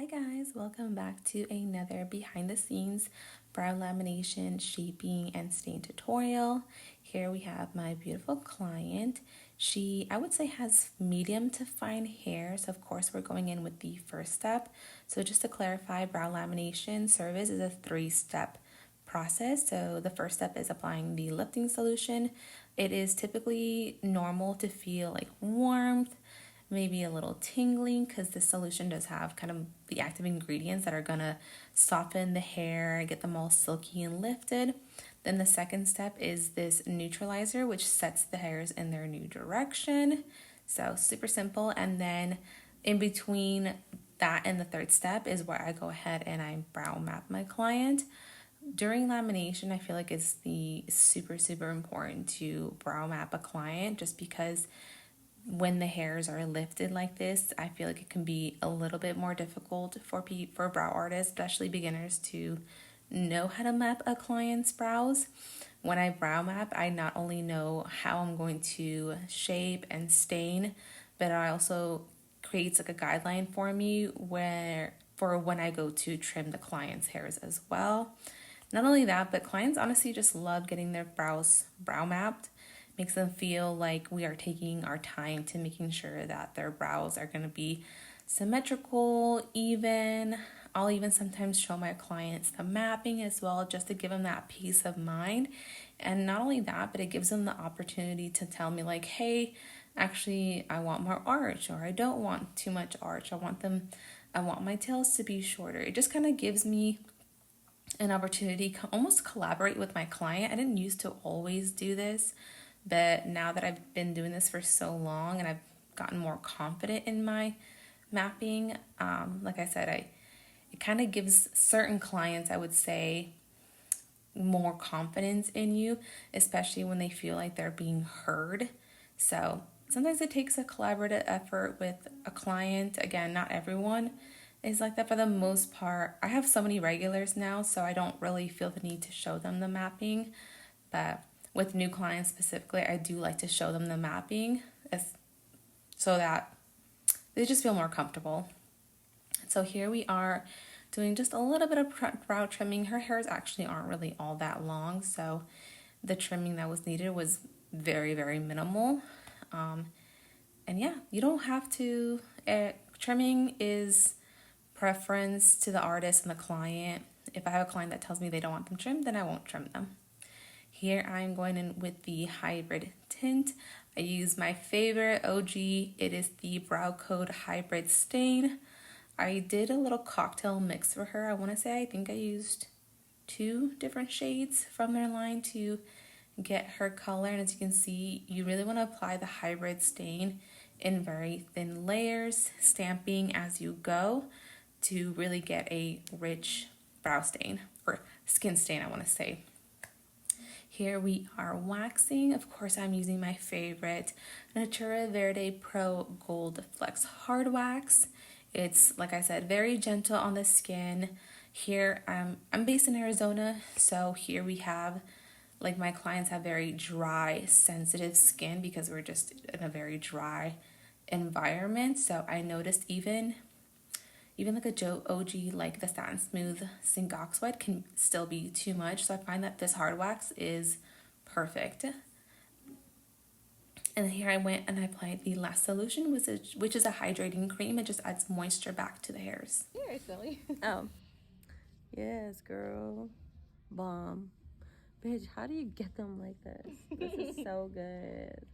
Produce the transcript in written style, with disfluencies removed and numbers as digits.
Hi guys, welcome back to another behind the scenes brow lamination, shaping, and stain tutorial. Here we have my beautiful client. She, I would say, has medium to fine hair, so of course we're going in with the first step. So just to clarify, brow lamination service is a 3-step process. So the first step is applying the lifting solution. It is typically normal to feel like warmth, maybe a little tingling, because the solution does have kind of the active ingredients that are gonna soften the hair, get them all silky and lifted. Then the second step is this neutralizer, which sets the hairs in their new direction. So super simple. And then in between that and the third step is where I go ahead and I brow map my client. During lamination, I feel like it's the super important to brow map a client, just because when the hairs are lifted like this, I feel like it can be a little bit more difficult for brow artists, especially beginners, to know how to map a client's brows. When I brow map, I not only know how I'm going to shape and stain, but I also creates like a guideline for me for when I go to trim the client's hairs as well. Not only that, but clients honestly just love getting their brows brow mapped. Makes them feel like we are taking our time to making sure that their brows are going to be symmetrical, even. I'll even sometimes show my clients the mapping as well, just to give them that peace of mind. And not only that, but it gives them the opportunity to tell me like, hey, actually I want more arch, or I don't want too much arch. I want my tails to be shorter. It just kind of gives me an opportunity to almost collaborate with my client. I didn't used to always do this, but now that I've been doing this for so long and I've gotten more confident in my mapping, like I said, it kind of gives certain clients, I would say, more confidence in you, especially when they feel like they're being heard. So sometimes it takes a collaborative effort with a client. Again, not everyone is like that. For the most part, I have so many regulars now, so I don't really feel the need to show them the mapping. But with new clients specifically, I do like to show them the mapping so that they just feel more comfortable. So here we are doing just a little bit of brow trimming. Her hairs actually aren't really all that long, so the trimming that was needed was very minimal. And yeah, you don't have to. Trimming is preference to the artist and the client. If I have a client that tells me they don't want them trimmed, then I won't trim them. Here I'm going in with the hybrid tint. I use my favorite OG. It is the BROWCODE hybrid stain. I did a little cocktail mix for her. I think I used 2 different shades from their line to get her color. And as you can see, you really want to apply the hybrid stain in very thin layers, stamping as you go to really get a rich brow stain, or skin stain, I want to say. Here we are waxing. Of course, I'm using my favorite NATURAVERDE Pro Gold Flex Hard Wax. It's, like I said, very gentle on the skin. Here, I'm based in Arizona, so here we have, like, my clients have very dry, sensitive skin because we're just in a very dry environment. So I noticed even like a Joe OG, like the Satin Smooth Zinc Oxide, can still be too much. So I find that this hard wax is perfect. And here I went and I applied the last solution, which is a hydrating cream. It just adds moisture back to the hairs. You're very silly. Oh. Yes, girl. Bomb. Bitch, how do you get them like this? This is so good.